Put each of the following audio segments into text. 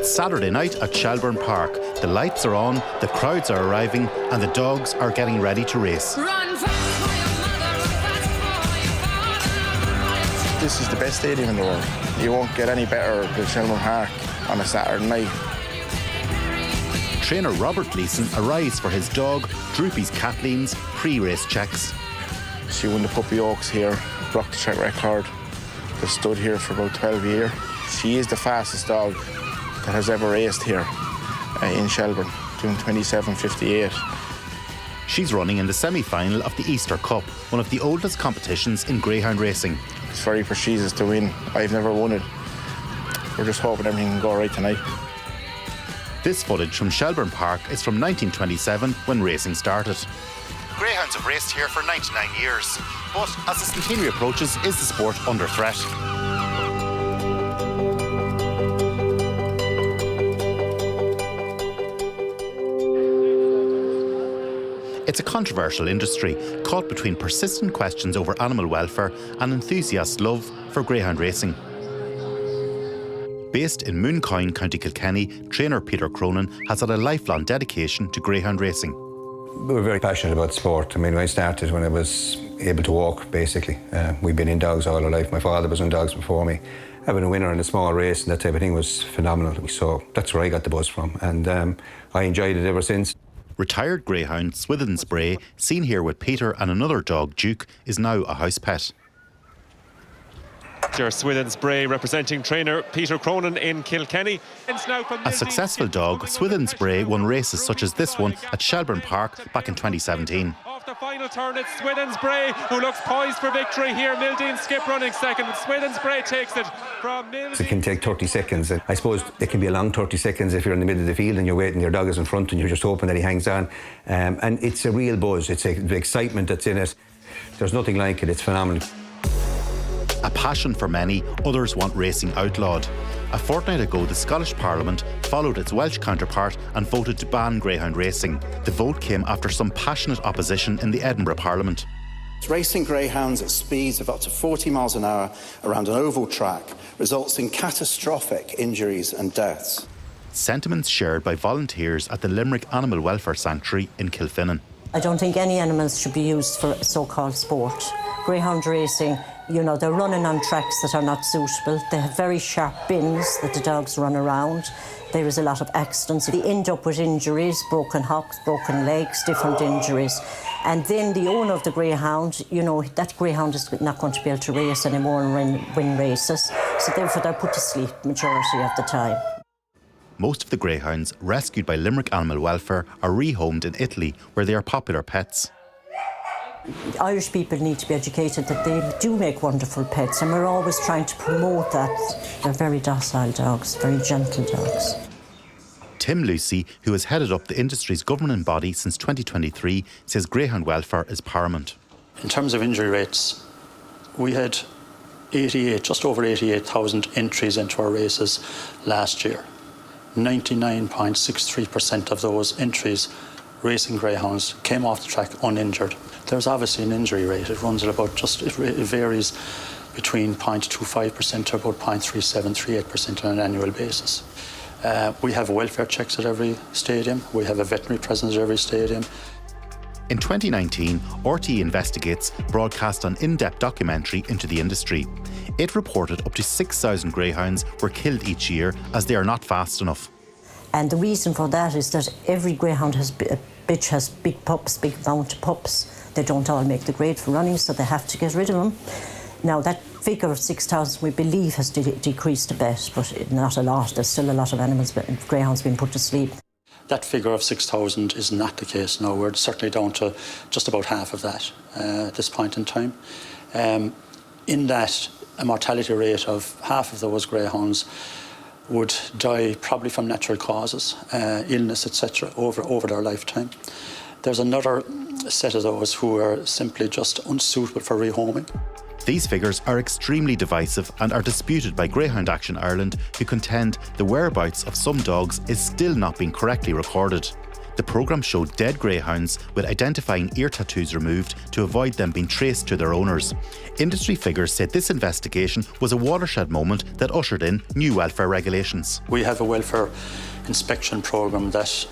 It's Saturday night at Shelbourne Park. The lights are on, the crowds are arriving, and the dogs are getting ready to race. Run fast for your mother, run fast for your father. This is the best stadium in the world. You won't get any better than Shelbourne Park on a Saturday night. Trainer Robert Gleeson arrives for his dog, Droopy's Kathleen's pre-race checks. She won the Puppy Oaks here, broke the track record. They've stood here for about 12 years. She is the fastest dog that has ever raced here in Shelbourne, doing 27.58. She's running in the semi-final of the Easter Cup, one of the oldest competitions in greyhound racing. It's very prestigious to win. I've never won it. We're just hoping everything can go right tonight. This footage from Shelbourne Park is from 1927, when racing started. Greyhounds have raced here for 99 years, but as the centenary approaches, is the sport under threat? It's a controversial industry, caught between persistent questions over animal welfare and enthusiast love for greyhound racing. Based in Mooncoin, County Kilkenny, trainer Peter Cronin has had a lifelong dedication to greyhound racing. We were very passionate about sport. I mean, I started when I was able to walk, basically. We've been in dogs all our life. My father was in dogs before me. Having a winner in a small race and that type of thing was phenomenal. So that's where I got the buzz from, and I enjoyed it ever since. Retired greyhound Swithin Spray, seen here with Peter and another dog, Duke, is now a house pet. Swithin Spray representing trainer Peter Cronin in Kilkenny. A successful dog, Swithin Spray won races such as this one at Shelbourne Park back in 2017. Off the final turn, it's Swithin Spray who looks poised for victory here. Mildeen Skip running second, but Swithin Spray takes it from Mildeen. It can take 30 seconds. And I suppose it can be a long 30 seconds if you're in the middle of the field and you're waiting, your dog is in front and you're just hoping that he hangs on. And it's a real buzz. It's the excitement that's in it. There's nothing like it. It's phenomenal. A passion for many, others want racing outlawed. A fortnight ago, the Scottish Parliament followed its Welsh counterpart and voted to ban greyhound racing. The vote came after some passionate opposition in the Edinburgh Parliament. Racing greyhounds at speeds of up to 40 miles an hour around an oval track results in catastrophic injuries and deaths. Sentiments shared by volunteers at the Limerick Animal Welfare Sanctuary in Kilfinnan. I don't think any animals should be used for so-called sport. Greyhound racing, you know, they're running on tracks that are not suitable. They have very sharp bins that the dogs run around. There is a lot of accidents. They end up with injuries, broken hocks, broken legs, different injuries. And then the owner of the greyhound, you know, that greyhound is not going to be able to race anymore and win races. So therefore they're put to sleep majority of the time. Most of the greyhounds rescued by Limerick Animal Welfare are rehomed in Italy, where they are popular pets. Irish people need to be educated that they do make wonderful pets, and we're always trying to promote that. They're very docile dogs, very gentle dogs. Tim Lucy, who has headed up the industry's governing body since 2023, says greyhound welfare is paramount. In terms of injury rates, we had just over 88,000 entries into our races last year. 99.63% of those entries, racing greyhounds, came off the track uninjured. There's obviously an injury rate. It runs at about it varies between 0.25% to about 0.3738% on an annual basis. We have welfare checks at every stadium. We have a veterinary presence at every stadium. In 2019, RTE Investigates broadcast an in-depth documentary into the industry. It reported up to 6,000 greyhounds were killed each year as they are not fast enough. And the reason for that is that every greyhound bitch has big pups, big amount of pups. They don't all make the grade for running, so they have to get rid of them. Now, that figure of 6,000, we believe, has decreased a bit, but not a lot. There's still a lot of animals, greyhounds being put to sleep. That figure of 6,000 is not the case now. We're certainly down to just about half of that at this point in time. In that, a mortality rate of half of those greyhounds would die probably from natural causes, illness, etc., over their lifetime. There's another set of those who are simply just unsuitable for rehoming. These figures are extremely divisive and are disputed by Greyhound Action Ireland, who contend the whereabouts of some dogs is still not being correctly recorded. The programme showed dead greyhounds with identifying ear tattoos removed to avoid them being traced to their owners. Industry figures said this investigation was a watershed moment that ushered in new welfare regulations. We have a welfare inspection programme that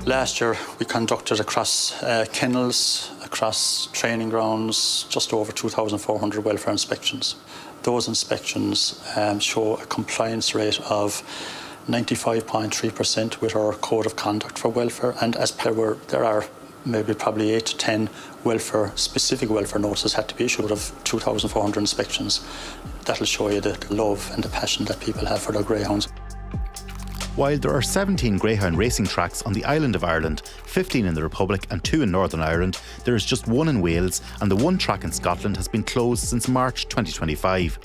last year we conducted across kennels, across training grounds, just over 2,400 welfare inspections. Those inspections show a compliance rate of 95.3% with our code of conduct for welfare, and as per there are probably 8 to 10 specific welfare notices had to be issued of 2,400 inspections. That'll show you the love and the passion that people have for their greyhounds. While there are 17 greyhound racing tracks on the island of Ireland, 15 in the Republic and 2 in Northern Ireland, there is just 1 in Wales, and the 1 track in Scotland has been closed since March 2025.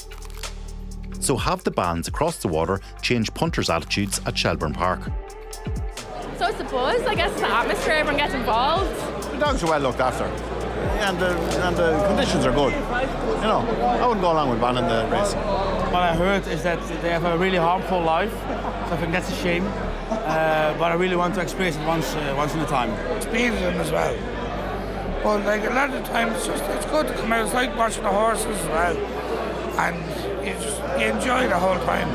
So have the bans across the water changed punters' attitudes at Shelburne Park? So it's the buzz, I guess, it's the atmosphere, everyone gets involved. The dogs are well looked after, and the conditions are good. You know, I wouldn't go along with banning the racing. What I heard is that they have a really harmful life, so I think that's a shame. But I really want to experience it once in a time. Speed them as well. But like a lot of the time, it's good to come out. It's like watching the horses as well, and you enjoy the whole time.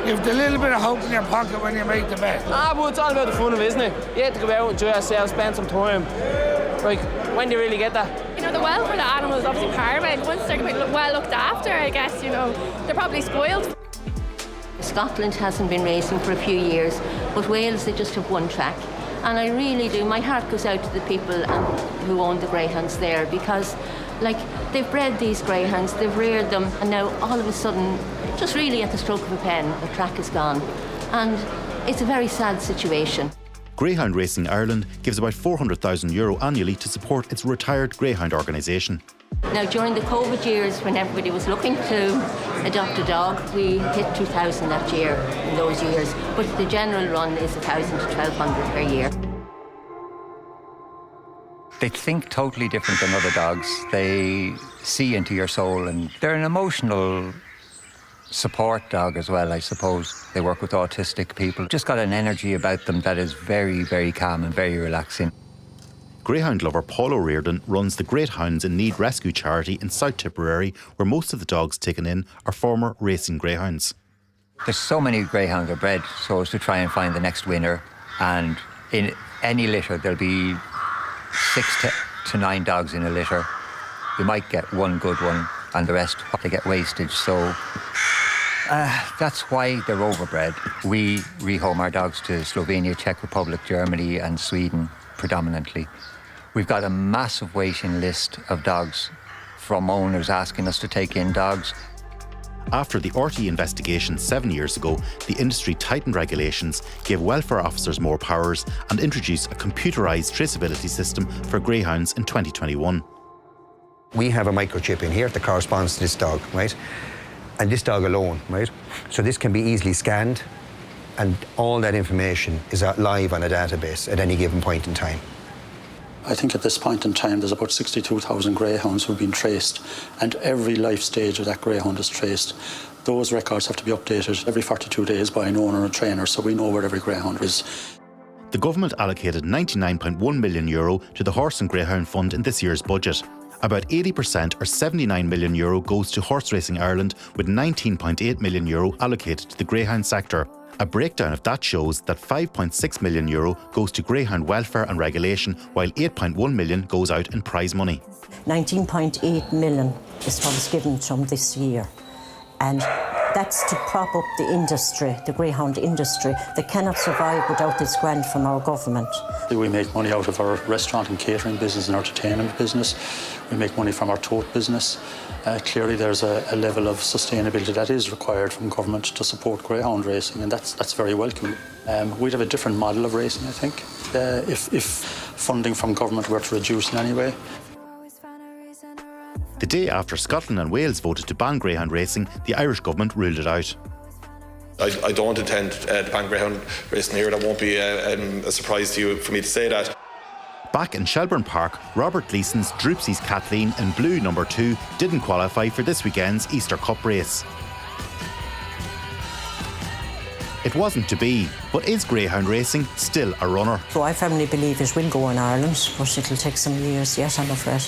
You have a little bit of hope in your pocket when you make the bet. But it's all about the fun of it, isn't it? You have to go out and enjoy yourself, spend some time. Like, when do you really get that? You know, the welfare of the animal is obviously paramount. Once they're well looked after, I guess, you know, they're probably spoiled. Scotland hasn't been racing for a few years, but Wales, they just have 1 track. And I really do, my heart goes out to the people who own the greyhounds there, because like, they've bred these greyhounds, they've reared them, and now all of a sudden, just really at the stroke of a pen, the track is gone. And it's a very sad situation. Greyhound Racing Ireland gives about €400,000 annually to support its retired greyhound organisation. Now, during the COVID years, when everybody was looking to adopt a dog, we hit 2,000 that year, in those years. But the general run is 1,000 to 1,200 per year. They think totally different than other dogs. They see into your soul, and they're an emotional support dog as well, I suppose. They work with autistic people. Just got an energy about them that is very, very calm and very relaxing. Greyhound lover Paul O'Riordan runs the Great Hounds in Need Rescue charity in South Tipperary, where most of the dogs taken in are former racing greyhounds. There's so many greyhounds are bred so as to try and find the next winner, and in any litter there'll be 6 to 9 dogs in a litter. You might get 1 good one and the rest they get wastage, so that's why they're overbred. We rehome our dogs to Slovenia, Czech Republic, Germany and Sweden predominantly. We've got a massive waiting list of dogs from owners asking us to take in dogs. After the RT investigation 7 years ago, the industry tightened regulations, gave welfare officers more powers and introduced a computerised traceability system for greyhounds in 2021. We have a microchip in here that corresponds to this dog, right? And this dog alone, right? So this can be easily scanned, and all that information is live on a database at any given point in time. I think at this point in time there's about 62,000 greyhounds who've been traced, and every life stage of that greyhound is traced. Those records have to be updated every 42 days by an owner and trainer, so we know where every greyhound is. The government allocated €99.1 million to the Horse and Greyhound Fund in this year's budget. About 80% or €79 million goes to Horse Racing Ireland, with €19.8 million allocated to the greyhound sector. A breakdown of that shows that €5.6 million goes to greyhound welfare and regulation, while €8.1 million goes out in prize money. 19.8 million is what was given to them this year. And that's to prop up the industry, the greyhound industry, that cannot survive without this grant from our government. We make money out of our restaurant and catering business and entertainment business. We make money from our tote business. Clearly there's a level of sustainability that is required from government to support greyhound racing, and that's very welcome. We'd have a different model of racing, I think, if funding from government were to reduce in any way. The day after Scotland and Wales voted to ban greyhound racing, the Irish government ruled it out. I don't intend to ban greyhound racing here. That won't be a surprise to you for me to say that. Back in Shelburne Park, Robert Gleeson's Droopsy's Kathleen in blue number 2 didn't qualify for this weekend's Easter Cup race. It wasn't to be, but is greyhound racing still a runner? So I firmly believe it will go in Ireland, but it'll take some years yet, I'm afraid.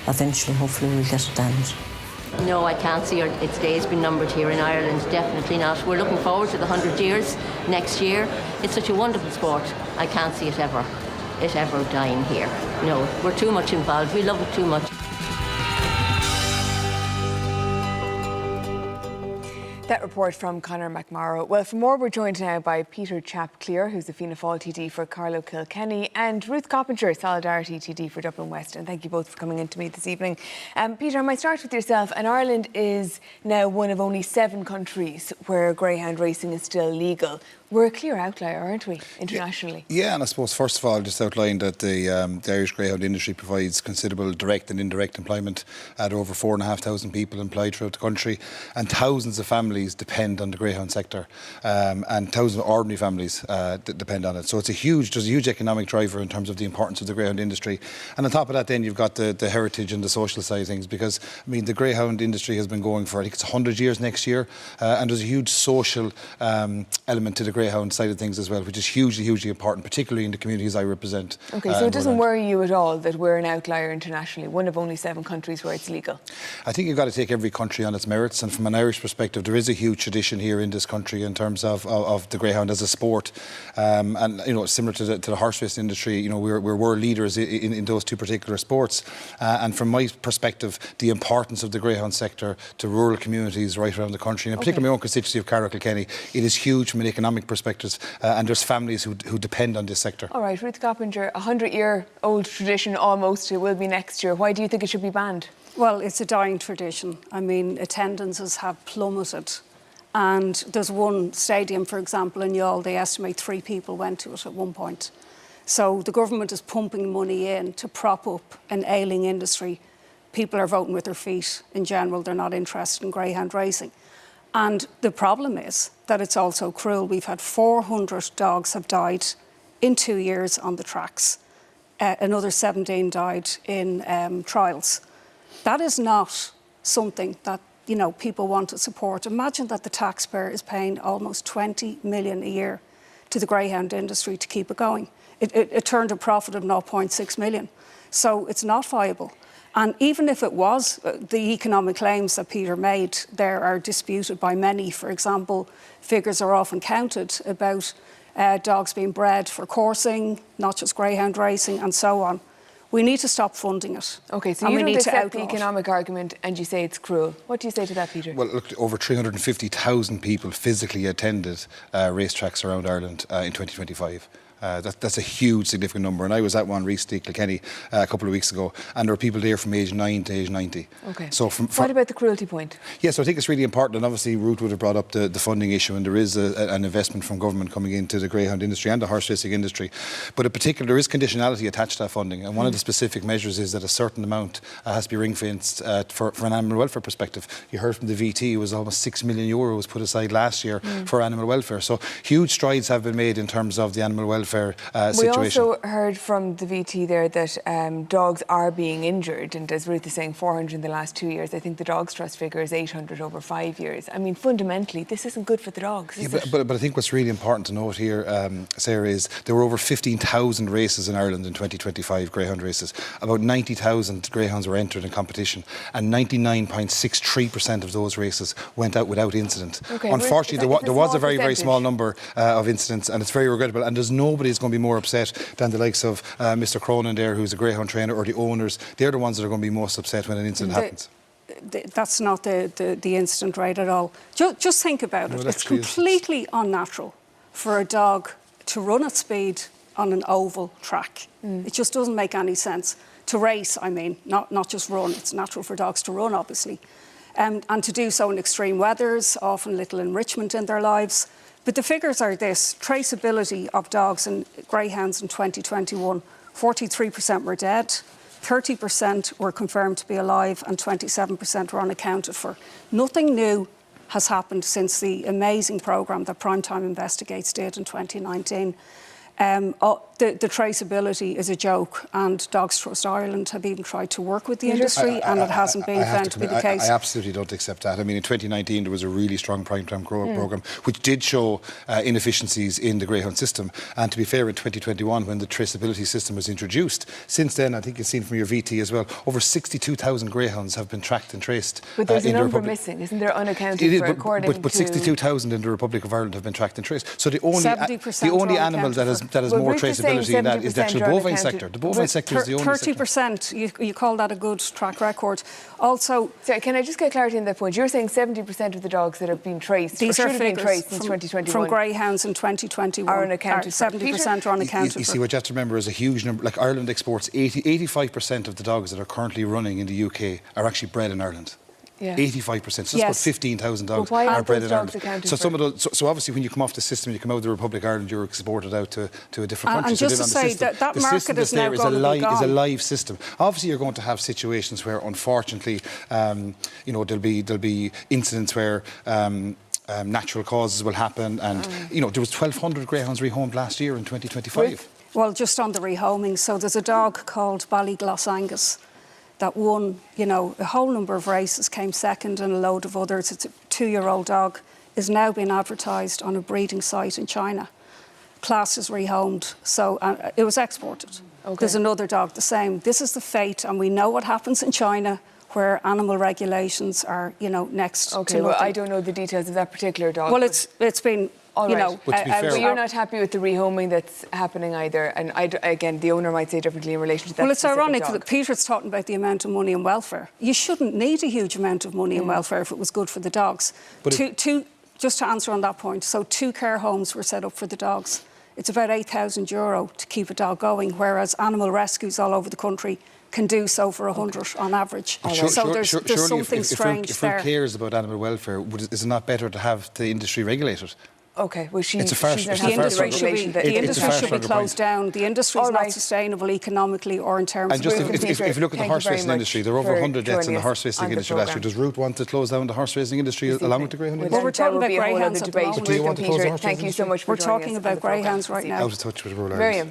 Eventually, hopefully, we'll get it down. No, I can't see its days being numbered here in Ireland, definitely not. We're looking forward to the 100 years next year. It's such a wonderful sport. I can't see it ever dying here. No, we're too much involved. We love it too much. That report from Conor McMorrow. Well, for more, we're joined now by Peter Chapp-Clear, who's the Fianna Fáil TD for Carlow Kilkenny, and Ruth Coppinger, Solidarity TD for Dublin West. And thank you both for coming in to me this evening. Peter, I might start with yourself. And Ireland is now one of only 7 countries where greyhound racing is still legal. We're a clear outlier, aren't we, internationally? Yeah, and I suppose, first of all, just outline that the Irish greyhound industry provides considerable direct and indirect employment at over 4,500 people employed throughout the country, and thousands of families depend on the greyhound sector, and thousands of ordinary families depend on it. So there's a huge economic driver in terms of the importance of the greyhound industry. And on top of that, then you've got the heritage and the social side of things, because I mean the greyhound industry has been going for, I think it's 100 years next year, and there's a huge social element to the greyhound side of things as well, which is hugely important, particularly in the communities I represent. OK, so it doesn't worry you at all that we're an outlier internationally, one of only 7 countries where it's legal? I think you've got to take every country on its merits, and from an Irish perspective, there is a huge tradition here in this country in terms of the greyhound as a sport, and you know, similar to the horse racing industry, you know, we're world leaders in those 2 particular sports, and from my perspective, the importance of the greyhound sector to rural communities right around the country, and particularly my own constituency of Carlow Kilkenny, it is huge from an economic perspective, and there's families who depend on this sector. All right, Ruth Coppinger, 100-year-old tradition almost, it will be next year. Why do you think it should be banned? Well, it's a dying tradition. I mean, attendances have plummeted. And there's one stadium, for example, in Youghal, they estimate 3 people went to it at one point. So the government is pumping money in to prop up an ailing industry. People are voting with their feet in general. They're not interested in greyhound racing. And the problem is that it's also cruel. We've had 400 dogs have died in 2 years on the tracks. Another 17 died in trials. That is not something that, you know, people want to support. Imagine that the taxpayer is paying almost 20 million a year to the greyhound industry to keep it going. It turned a profit of 0.6 million. So it's not viable. And even if it was, the economic claims that Peter made there are disputed by many. For example, figures are often counted about dogs being bred for coursing, not just greyhound racing, and so on. We need to stop funding it. OK, so you don't accept the economic argument and you say it's cruel. What do you say to that, Peter? Well, look, over 350,000 people physically attended racetracks around Ireland in 2025. That's a huge, significant number. And I was at one recently, Kilkenny, a couple of weeks ago, and there were people there from age 9 to age 90. OK. So what about the cruelty point? Yes, I think it's really important. And obviously, Ruth would have brought up the funding issue, and there is an investment from government coming into the greyhound industry and the horse racing industry. But in particular, there is conditionality attached to that funding. And one of the specific measures is that a certain amount has to be ring-fenced for an animal welfare perspective. You heard from the VT, it was almost €6 million was put aside last year for animal welfare. So huge strides have been made in terms of the animal welfare situation. We also heard from the VT there that dogs are being injured, and as Ruth is saying, 400 in the last 2 years. I think the Dogs Trust figure is 800 over 5 years. I mean, fundamentally, this isn't good for the dogs, is it? But I think what's really important to note here, Sarah, is there were over 15,000 races in Ireland in 2025, greyhound races. About 90,000 greyhounds were entered in competition, and 99.63% of those races went out without incident. Okay, unfortunately, there was a very small number of incidents, and it's very regrettable, and there's nobody who's going to be more upset than the likes of Mr. Cronin there, who's a greyhound trainer, or the owners. They're the ones that are going to be most upset when an incident happens. That's not the incident rate at all. Just think about it. It's completely unnatural for a dog to run at speed on an oval track. It just doesn't make any sense. To race, I mean, not just run. It's natural for dogs to run, obviously. And to do so in extreme weathers, often little enrichment in their lives. But the figures are this: traceability of dogs and greyhounds in 2021, 43% were dead, 30% were confirmed to be alive, and 27% were unaccounted for. Nothing new has happened since the amazing programme that Primetime Investigates did in 2019. the traceability is a joke, and Dogs Trust Ireland have even tried to work with the industry, and it hasn't been found to be the case. I absolutely don't accept that. I mean, in 2019 there was a really strong prime-time programme which did show inefficiencies in the Greyhound system. And to be fair, in 2021, when the traceability system was introduced, since then, I think you've seen from your VT as well, over 62,000 greyhounds have been tracked and traced. But there's in a the number Republic. missing, isn't there, unaccounted for, according but to... 62,000 in the Republic of Ireland have been tracked and traced. So the only 70% animal that has more traceability in that is the actual bovine sector. The bovine sector is the only 30%, you call that a good track record. Also... Sorry, can I just get clarity on that point? You're saying 70% of the dogs that have been traced, these or are should have been traced since from 2021... from greyhounds in 2021 are unaccounted for. 70% are unaccounted you see, what you have to remember is a huge number. Like Ireland exports 85% of the dogs that are currently running in the UK are actually bred in Ireland. Yeah. 85%. So that's about 15,000 dogs are bred in Ireland. So some of those. So obviously, when you come off the system, you come out of the Republic of Ireland, you're exported out to a different country. And just to say that market is now going to be gone. Is a live system. Obviously, you're going to have situations where, unfortunately, you know, there'll be incidents where. Natural causes will happen, and you know there was 1,200 greyhounds rehomed last year in 2025. Well, just on the rehoming, so there's a dog called Ballygloss Angus that won, you know, a whole number of races, came second, and a load of others. It's a 2-year-old dog, is now being advertised on a breeding site in China. Class is rehomed, so it was exported. Okay. There's another dog the same. This is the fate, and we know what happens in China, where animal regulations are, you know, next to nothing. Well, I don't know the details of that particular dog. Well, it's been, you know... But you're not happy with the rehoming that's happening either, and again, the owner might say differently in relation to that. Well, it's ironic dog. that Peter's talking about the amount of money in welfare. You shouldn't need a huge amount of money in welfare if it was good for the dogs. But just to answer on that point, so 2 care homes were set up for the dogs. It's about €8,000 to keep a dog going, whereas animal rescues all over the country can do so for 100 on average. So there's something strange there. If one cares about animal welfare, is it not better to have the industry regulated? Okay, well, the industry should be closed down. The industry is not sustainable economically or in terms of... And just if you look at the horse racing industry, there are over 100 deaths in the horse racing industry last year. Does Ruth want to close down the horse racing industry along with the greyhound industry? Well, we're talking about greyhounds at the moment. Do you want to close the horse racing industry? Thank you so much for joining us. We're talking about greyhounds right now. Out of touch with rural Miriam.